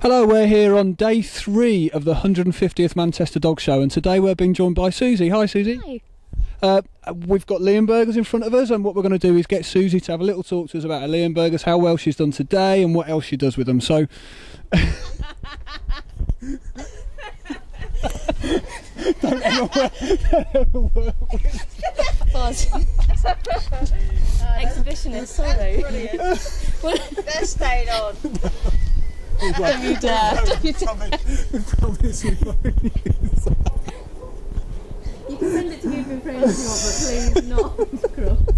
Hello, we're here on day 3 of the 150th Manchester Dog Show, and today we're being joined by Susie. Hi, Susie. Hi. We've got Leonbergers in front of us, and what we're going to do is get Susie to have a little talk to us about her Leonbergers, how well she's done today, and what else she does with them. So, don't ever work Exhibitionist, sorry. Brilliant. They're staying on. Don't you dare. Promise you won't use that. You can send it to me if you're afraid if you want, but please not.